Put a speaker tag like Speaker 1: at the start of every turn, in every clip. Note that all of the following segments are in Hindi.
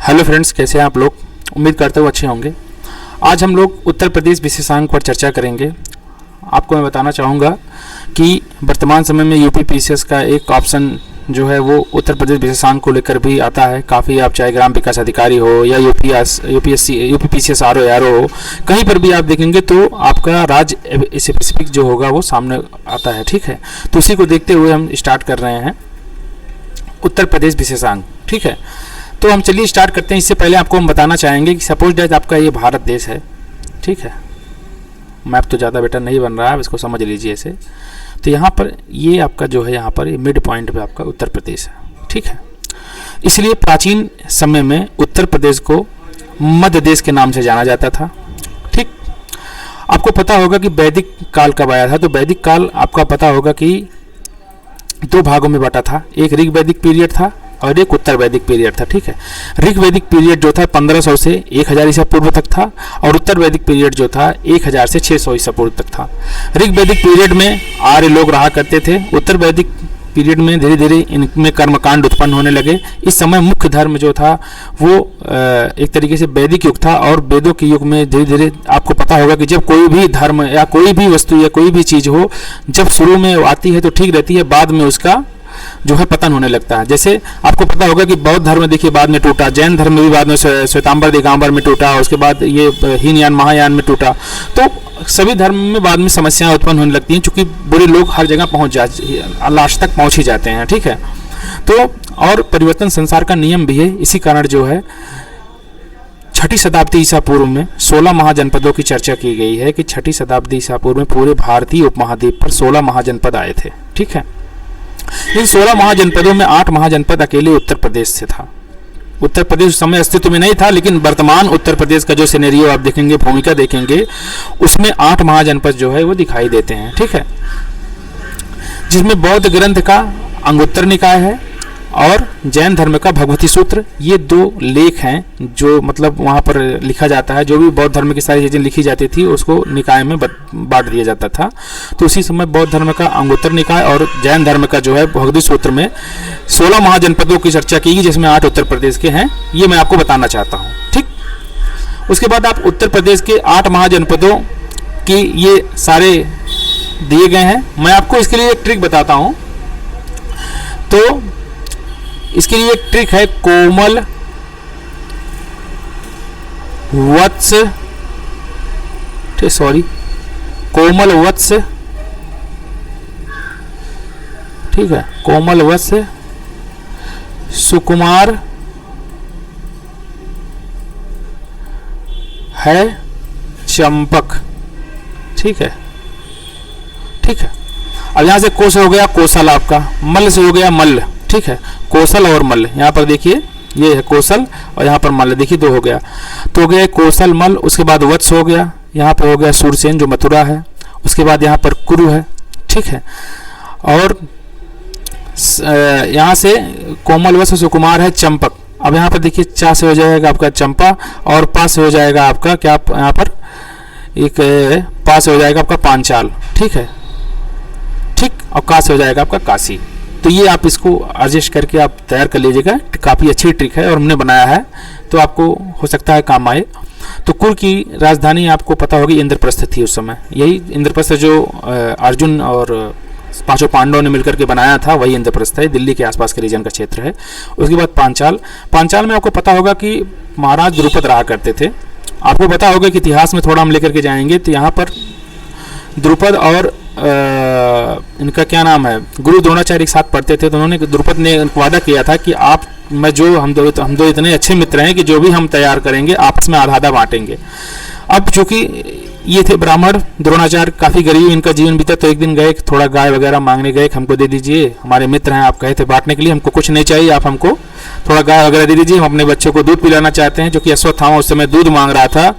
Speaker 1: हेलो फ्रेंड्स, कैसे हैं आप लोग। उम्मीद करते हुए अच्छे होंगे। आज हम लोग उत्तर प्रदेश विशेषांक पर चर्चा करेंगे। आपको मैं बताना चाहूँगा कि वर्तमान समय में यूपीपीसीएस का एक ऑप्शन जो है वो उत्तर प्रदेश विशेषांक को लेकर भी आता है। काफ़ी आप चाहे ग्राम विकास अधिकारी हो या यूपीपीसीएस आरओ हो, कहीं पर भी आप देखेंगे तो आपका राज्य स्पेसिफिक जो होगा वो सामने आता है। ठीक है, तो उसी को देखते हुए हम स्टार्ट कर रहे हैं उत्तर प्रदेश विशेषांक। ठीक है, तो हम चलिए स्टार्ट करते हैं। इससे पहले आपको हम बताना चाहेंगे कि सपोज डेट आपका ये भारत देश है। ठीक है, मैप तो ज़्यादा बेटर नहीं बन रहा है, इसको समझ लीजिए ऐसे। तो यहाँ पर ये आपका जो है यहाँ पर ये मिड पॉइंट पे आपका उत्तर प्रदेश है। ठीक है, इसलिए प्राचीन समय में उत्तर प्रदेश को मध्य देश के नाम से जाना जाता था। ठीक, आपको पता होगा कि वैदिक काल कब आया था। तो वैदिक काल आपका पता होगा कि दो भागों में बटा था। एक ऋग वैदिक पीरियड था और एक उत्तर वैदिक पीरियड था। ठीक है, ऋग वैदिक पीरियड जो था 1500 से 1000 ईसा पूर्व तक था और उत्तर वैदिक पीरियड जो था 1000 से 600 ईसा पूर्व तक था। ऋग वैदिक पीरियड में आर्य लोग रहा करते थे। उत्तर वैदिक पीरियड में धीरे धीरे इनमें कर्मकांड उत्पन्न होने लगे। इस समय मुख्य धर्म जो था वो एक तरीके से वैदिक युग था और वेदों के युग में धीरे धीरे आपको पता होगा कि जब कोई भी धर्म या कोई भी वस्तु या कोई भी चीज़ हो, जब शुरू में आती है तो ठीक रहती है, बाद में उसका जो है पतन होने लगता है। जैसे आपको पता होगा कि बौद्ध धर्म देखिए बाद में टूटा, जैन धर्म में भी बाद में श्वेतांबर दिगंबर में टूटा, उसके बाद ये हीनयान महायान में टूटा। तो सभी धर्म में बाद में समस्याएं उत्पन्न होने लगती हैं, क्योंकि बुरे लोग हर जगह पहुंच लास्ट तक पहुंच ही जाते हैं। ठीक है, तो और परिवर्तन संसार का नियम भी है। इसी कारण जो है 6ठी शताब्दी ईसा पूर्व में 16 महाजनपदों की चर्चा की गई है कि 6ठी शताब्दी ईसा पूर्व में पूरे भारतीय उपमहाद्वीप पर 16 महाजनपद आए थे। ठीक है, इन 16 महाजनपदों में 8 महाजनपद अकेले उत्तर प्रदेश से था। उत्तर प्रदेश उस समय अस्तित्व में नहीं था, लेकिन वर्तमान उत्तर प्रदेश का जो सिनेरियो आप देखेंगे, भूमिका देखेंगे, उसमें 8 महाजनपद जो है वो दिखाई देते हैं। ठीक है, जिसमें बौद्ध ग्रंथ का अंगुत्तर निकाय है और जैन धर्म का भगवती सूत्र, ये 2 लेख हैं जो मतलब वहाँ पर लिखा जाता है। जो भी बौद्ध धर्म की सारी चीज़ें लिखी जाती थी उसको निकाय में बांट दिया जाता था। तो उसी समय बौद्ध धर्म का अंगुत्तर निकाय और जैन धर्म का जो है भगवती सूत्र में 16 महाजनपदों की चर्चा की, जिसमें 8 उत्तर प्रदेश के हैं। ये मैं आपको बताना चाहता हूँ। ठीक, उसके बाद आप उत्तर प्रदेश के 8 महाजनपदों की ये सारे दिए गए हैं। मैं आपको इसके लिए एक ट्रिक बताता हूँ। तो इसके लिए एक ट्रिक है, कोमल वत्स, कोमल वत्स। ठीक है, कोमल वत्स, सुकुमार है, चंपक। ठीक है, ठीक है। अब यहां से कोश हो गया कौशल आपका, मल्ल से हो गया मल्ल। ठीक है, कौशल और मल्ल, यहाँ पर देखिए ये है कौशल और यहाँ पर मल्ल, देखिए 2 हो गया। तो हो गया कौशल मल्ल, उसके बाद वत्स हो गया, यहाँ पर हो गया सूरसेन जो मथुरा है, उसके बाद यहाँ पर कुरु है। ठीक है, और यहाँ से कोमल वत्स सुकुमार है, चंपक। अब यहाँ पर देखिए चा से हो जाएगा आपका चंपा और पा से हो जाएगा आपका क्या, यहाँ पर एक पा से हो जाएगा आपका पांचाल। ठीक है, ठीक, और का से हो जाएगा आपका काशी। तो ये आप इसको एडजस्ट करके आप तैयार कर लीजिएगा। काफ़ी अच्छी ट्रिक है और हमने बनाया है, तो आपको हो सकता है काम आए। तो कुरु की राजधानी आपको पता होगी इंद्रप्रस्थ थी उस समय। यही इंद्रप्रस्थ जो अर्जुन और 5 पांडवों ने मिलकर के बनाया था, वही इंद्रप्रस्थ है। दिल्ली के आसपास के रीजन का क्षेत्र है। उसके बाद पांचाल। पांचाल में आपको पता होगा कि महाराज द्रुपद रहा करते थे। आपको पता होगा कि इतिहास में थोड़ा हम लेकर के जाएंगे, तो यहाँ पर द्रुपद और इनका क्या नाम है, गुरु द्रोणाचार्य एक साथ पढ़ते थे। तो उन्होंने, द्रुपद ने वादा किया था कि हम दो इतने अच्छे मित्र हैं कि जो भी हम तैयार करेंगे आपस में आधा आधा बांटेंगे। अब चूंकि ये थे ब्राह्मण, द्रोणाचार्य काफ़ी गरीब इनका जीवन बीता, तो एक दिन गए थोड़ा गाय वगैरह मांगने गए, हमको दे दीजिए, हमारे मित्र हैं, आप कहे थे बांटने के लिए, हमको कुछ नहीं चाहिए, आप हमको थोड़ा गाय वगैरह दे दीजिए, हम अपने बच्चों को दूध पिलाना चाहते हैं। जो कि अश्वत्थामा उस समय दूध मांग रहा था।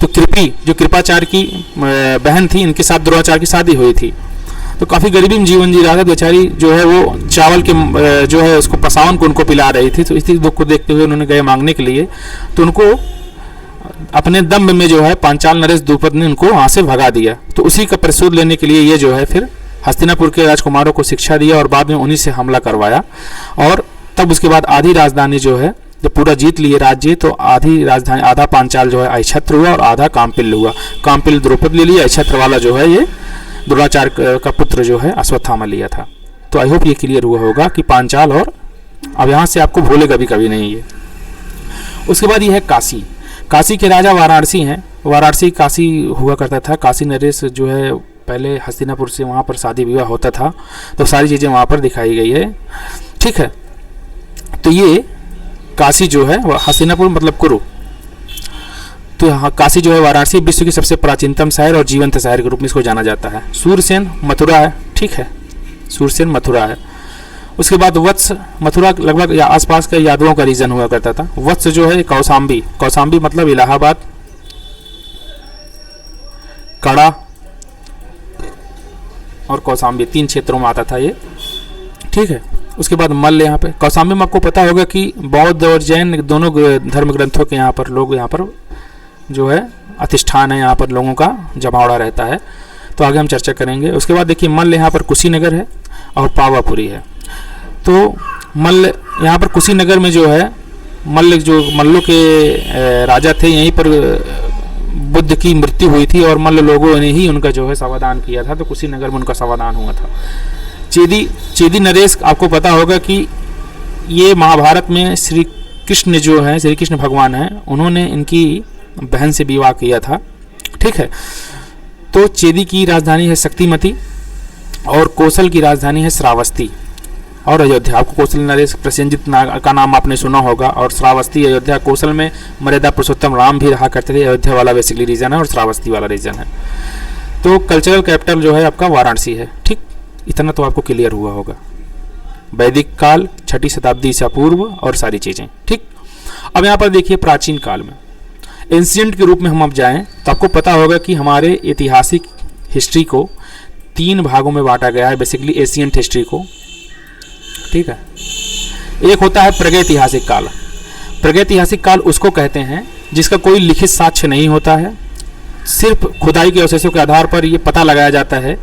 Speaker 1: तो कृपी जो कृपाचार्य की बहन थी, इनके साथ द्रोणाचार्य की शादी हुई थी। तो काफ़ी गरीबी में जीवन जी रहा था। बेचारी जो है वो चावल के जो है उसको पसावन को उनको पिला रही थी। तो इसी दुख को देखते हुए उन्होंने गए मांगने के लिए, तो उनको अपने दम्भ में जो है पांचाल नरेश द्रुपद ने उनको वहाँ से भगा दिया। तो उसी का प्रतिशोध लेने के लिए ये जो है फिर हस्तिनापुर के राजकुमारों को शिक्षा दिया और बाद में उन्हीं से हमला करवाया। और तब उसके बाद आधी राजधानी जो है जब पूरा जीत लिए राज्य तो आधी राजधानी, आधा पांचाल जो है अक्षत्र हुआ और आधा कामपिल हुआ। कामपिल द्रौपद ले लिया, अक्षत्र वाला जो है ये द्रोणाचार्य का पुत्र जो है अश्वत्थामा लिया था। तो आई होप ये क्लियर हुआ होगा कि पांचाल, और अब यहाँ से आपको भूलेगा भी कभी नहीं ये। उसके बाद ये है काशी। काशी के राजा वाराणसी हैं। वाराणसी काशी हुआ करता था। काशी नरेश जो है पहले हस्तिनापुर से वहाँ पर शादी विवाह होता था, तो सारी चीज़ें वहाँ पर दिखाई गई है। ठीक है, तो ये काशी जो है हस्तिनापुर मतलब कुरु, तो यहाँ काशी जो है वाराणसी विश्व की सबसे प्राचीनतम शहर और जीवंत शहर के रूप में इसको जाना जाता है। सूरसेन मथुरा है। ठीक है, सूरसेन मथुरा है। उसके बाद वत्स, मथुरा लगभग या आसपास का यादवों का रीजन हुआ करता था। वत्स जो है कौशाम्बी, कौशाम्बी मतलब इलाहाबाद, कड़ा और कौशाम्बी 3 क्षेत्रों में आता था ये। ठीक है, उसके बाद मल्ल यहाँ पे। कौशाम्बी में आपको पता होगा कि बौद्ध और जैन दोनों धर्म ग्रंथों के यहाँ पर लोग यहाँ पर जो है अधिष्ठान है, यहाँ पर लोगों का जमावड़ा रहता है, तो आगे हम चर्चा करेंगे। उसके बाद देखिए मल्ल यहाँ पर कुशीनगर है और पावापुरी है। तो मल्ल यहाँ पर कुशीनगर में जो है मल्ल, जो मल्लों के राजा थे, यहीं पर बुद्ध की मृत्यु हुई थी और मल्ल लोगों ने ही उनका जो है समाधान किया था, तो कुशीनगर में उनका समाधान हुआ था। चेदी नरेश, आपको पता होगा कि ये महाभारत में श्री कृष्ण जो है, श्री कृष्ण भगवान हैं, उन्होंने इनकी बहन से विवाह किया था। ठीक है, तो चेदी की राजधानी है शक्तिमती और कौशल की राजधानी है श्रावस्ती और अयोध्या। आपको कौशल नरेश प्रसेनजित का नाम आपने सुना होगा, और श्रावस्ती अयोध्या। कौशल में मर्यादा पुरुषोत्तम राम भी रहा करते थे। अयोध्या वाला बेसिकली रीजन है और श्रावस्ती वाला रीजन है। तो कल्चरल कैपिटल जो है आपका वाराणसी है। ठीक, इतना तो आपको क्लियर हुआ होगा। वैदिक काल 6ठी शताब्दी ईसा पूर्व और सारी चीज़ें। ठीक, अब यहाँ पर देखिए प्राचीन काल में, एंशिएंट के रूप में हम अब जाएं तो आपको पता होगा कि हमारे ऐतिहासिक हिस्ट्री को 3 भागों में बांटा गया है, बेसिकली एशियंट हिस्ट्री को। ठीक है, एक होता है प्रागैतिहासिक काल। प्रागैतिहासिक काल उसको कहते हैं जिसका कोई लिखित साक्ष्य नहीं होता है, सिर्फ खुदाई के अवशेषों के आधार पर ये पता लगाया जाता है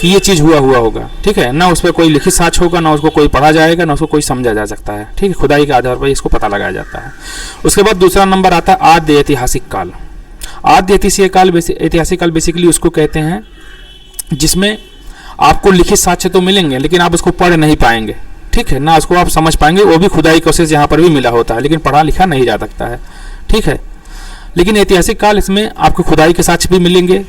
Speaker 1: कि ये चीज़ हुआ होगा। ठीक है, ना उस पर कोई लिखित साक्ष्य होगा, ना उसको कोई पढ़ा जाएगा, ना उसको कोई समझा जा सकता है। ठीक है, खुदाई के आधार पर इसको पता लगाया जाता है। उसके बाद दूसरा नंबर आता है आद्य ऐतिहासिक काल। आद्य ऐतिहासिक काल बेसिकली उसको कहते हैं जिसमें आपको लिखित साक्ष्य तो मिलेंगे लेकिन आप उसको पढ़ नहीं पाएंगे। ठीक है, ना उसको आप समझ पाएंगे, वो भी खुदाई के अवशेष यहाँ पर भी मिला होता है लेकिन पढ़ा लिखा नहीं जा सकता है। ठीक है, लेकिन ऐतिहासिक काल इसमें आपको खुदाई के साक्ष्य भी मिलेंगे,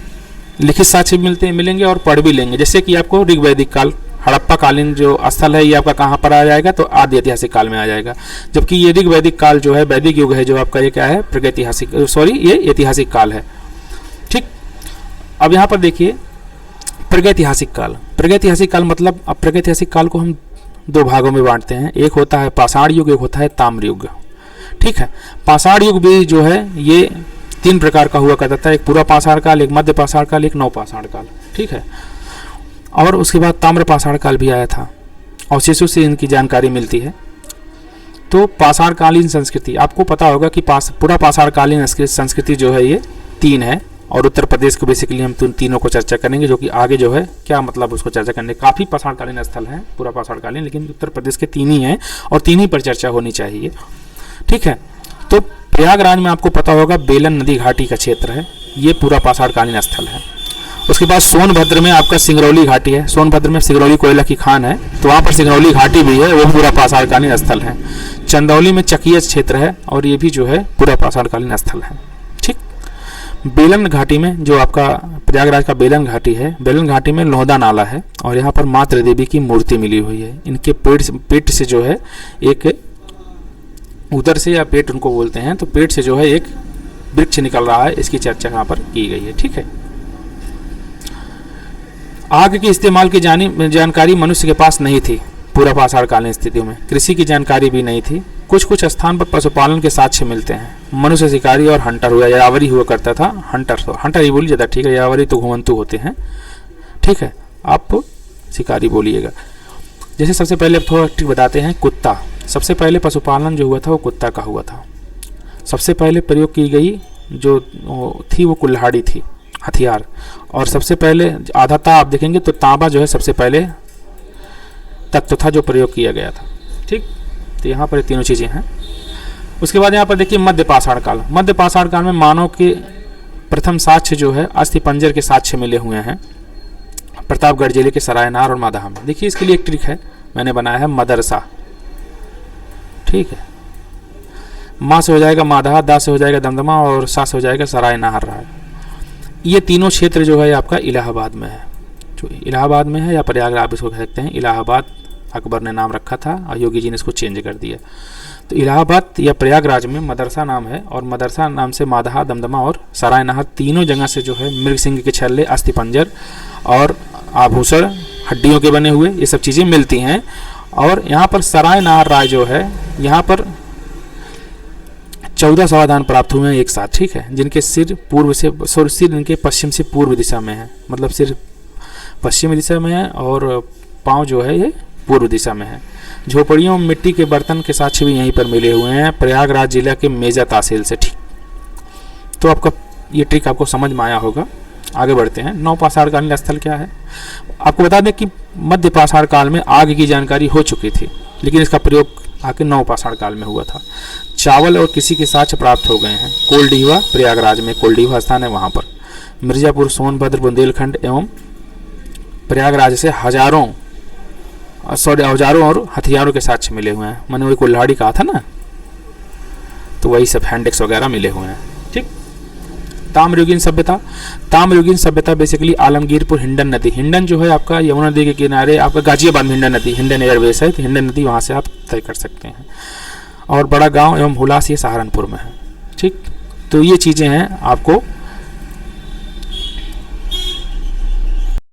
Speaker 1: लिखित साक्ष्य मिलेंगे और पढ़ भी लेंगे। जैसे कि आपको ऋग्वैदिक काल, हड़प्पा कालीन जो स्थल है, ये आपका कहाँ पर आ जाएगा, तो आदि ऐतिहासिक काल में आ जाएगा। जबकि ये ऋग्वैदिक काल जो है, वैदिक युग है, जो आपका ये क्या है, प्रागैतिहासिक, ये ऐतिहासिक काल है। ठीक, अब यहाँ पर देखिए प्रागैतिहासिक काल। प्रागैतिहासिक काल मतलब, अब प्रागैतिहासिक काल को हम 2 भागों में बांटते हैं। एक होता है पाषाण युग, एक होता है ताम्र युग। ठीक है, पाषाण युग भी जो है ये 3 प्रकार का हुआ करता था। एक पूरा पाषाण काल, एक मध्य पाषाण काल, एक नवपाषाण काल। ठीक है, और उसके बाद ताम्र पाषाण काल भी आया था, अवशेषों से इनकी जानकारी मिलती है। तो पाषाणकालीन संस्कृति, आपको पता होगा कि पूरा पाषाणकालीन संस्कृति जो है ये 3 है, और उत्तर प्रदेश को बेसिकली हम तीनों को चर्चा करेंगे, जो कि आगे जो है क्या मतलब उसको चर्चा करने, काफ़ी पाषाणकालीन स्थल है पूरा पाषाणकालीन, लेकिन उत्तर प्रदेश के 3 ही हैं और 3 ही पर चर्चा होनी चाहिए। ठीक है, तो प्रयागराज में आपको पता होगा बेलन नदी घाटी का क्षेत्र है, ये पूरा पाषाणकालीन स्थल है। उसके बाद सोनभद्र में आपका सिंगरौली घाटी है। सोनभद्र में सिंगरौली कोयला की खान है, तो वहाँ पर सिंगरौली घाटी भी है, वो पूरा पाषाणकालीन स्थल है। चंदौली में चकिया क्षेत्र है और ये भी जो है पूरा पाषाणकालीन स्थल है। ठीक, बेलन घाटी में जो आपका प्रयागराज का बेलन घाटी है, बेलन घाटी में लोहदा नाला है और यहाँ पर मातृ देवी की मूर्ति मिली हुई है। इनके पेट से जो है एक, उदर से या पेट उनको बोलते हैं, तो पेट से जो है एक वृक्ष निकल रहा है, इसकी चर्चा यहाँ पर की गई है। ठीक है, आग के इस्तेमाल की जानकारी मनुष्य के पास नहीं थी पूरा पाषाणकालीन स्थितियों में। कृषि की जानकारी भी नहीं थी। कुछ स्थान पर पशुपालन के साक्ष्य मिलते हैं। मनुष्य शिकारी और हंटर हुआ, यावरी हुआ करता था। हंटर ही बोलिए ज़्यादा ठीक है, यावरी तो घुमंतु होते हैं। ठीक है, आप शिकारी बोलिएगा। जैसे सबसे पहले थोड़ा ट्रिक बताते हैं, कुत्ता। सबसे पहले पशुपालन जो हुआ था वो कुत्ता का हुआ था। सबसे पहले प्रयोग की गई जो थी वो कुल्हाड़ी थी, हथियार। और सबसे पहले आधाता आप देखेंगे तो तांबा जो है सबसे पहले तत्व था जो प्रयोग किया गया था। ठीक, तो यहाँ पर तीनों चीज़ें हैं। उसके बाद यहाँ पर देखिए मध्य पाषाण काल। मध्य पाषाण काल में मानव के प्रथम साक्ष्य जो है अस्थिपंजर के साक्ष्य मिले हुए हैं प्रतापगढ़ जिले के सरायनार और मादाहा में। देखिए इसके लिए एक ट्रिक है, मैंने बनाया है मदरसा, ठीक है। माँ से हो जाएगा मादाहा, दा से हो जाएगा दमदमा और सा से हो जाएगा सरायनार राय। ये तीनों क्षेत्र जो है आपका इलाहाबाद में है, जो इलाहाबाद में है या प्रयागराज आप इसको कह सकते हैं। इलाहाबाद अकबर ने नाम रखा था और योगी जी ने इसको चेंज कर दिया। तो इलाहाबाद या प्रयागराज में मदरसा नाम है और मदरसा नाम से मादाहा, दमदमा और सरायनाहर तीनों जगह से जो है मृग सिंह के छल्ले, अस्थिपंजर और आभूषण हड्डियों के बने हुए ये सब चीज़ें मिलती हैं। और यहाँ पर सरायनाहर राय जो है यहाँ पर 14 समाधान प्राप्त हुए हैं एक साथ, ठीक है, जिनके सिर पूर्व से सिर इनके पश्चिम से पूर्व दिशा में है, मतलब सिर पश्चिमी दिशा में है और पाँव जो है ये पूर्व दिशा में है। झोपड़ियों में मिट्टी के बर्तन के साक्ष्य भी यहीं पर मिले हुए हैं प्रयागराज जिला के मेजा तहसील से, ठीक। तो आपका ये ट्रिक आपको समझ में आया होगा। आगे बढ़ते हैं। नवपाषाणकालीन स्थल क्या है? आपको बता दें कि मध्य पाषाण काल में आग की जानकारी हो चुकी थी, लेकिन इसका प्रयोग आके नवपाषाण काल में हुआ था। चावल और कृषि के साक्ष्य प्राप्त हो गए हैं। कोलडीवा प्रयागराज में कोलडीवा स्थान है वहाँ पर। मिर्जापुर, सोनभद्र, बुंदेलखंड एवं प्रयागराज से हजारों औजारों और हथियारों के साक्ष्य मिले हुए हैं। मैंने वही कुल्हाड़ी कहा था ना, तो वही सब हैंडेक्स वगैरह मिले हुए हैं, ठीक। ताम्रयुगीन सभ्यता। ताम्रयुगीन सभ्यता बेसिकली आलमगीरपुर हिंडन नदी, हिंडन जो है आपका यमुना नदी के किनारे, आपका गाजियाबाद में हिंडन नदी, हिंडन एयरबेस है, तो हिंडन नदी वहाँ से आप तय कर सकते हैं। और बड़ा गांव एवं हुलास ये सहारनपुर में है, ठीक। तो ये चीज़ें हैं आपको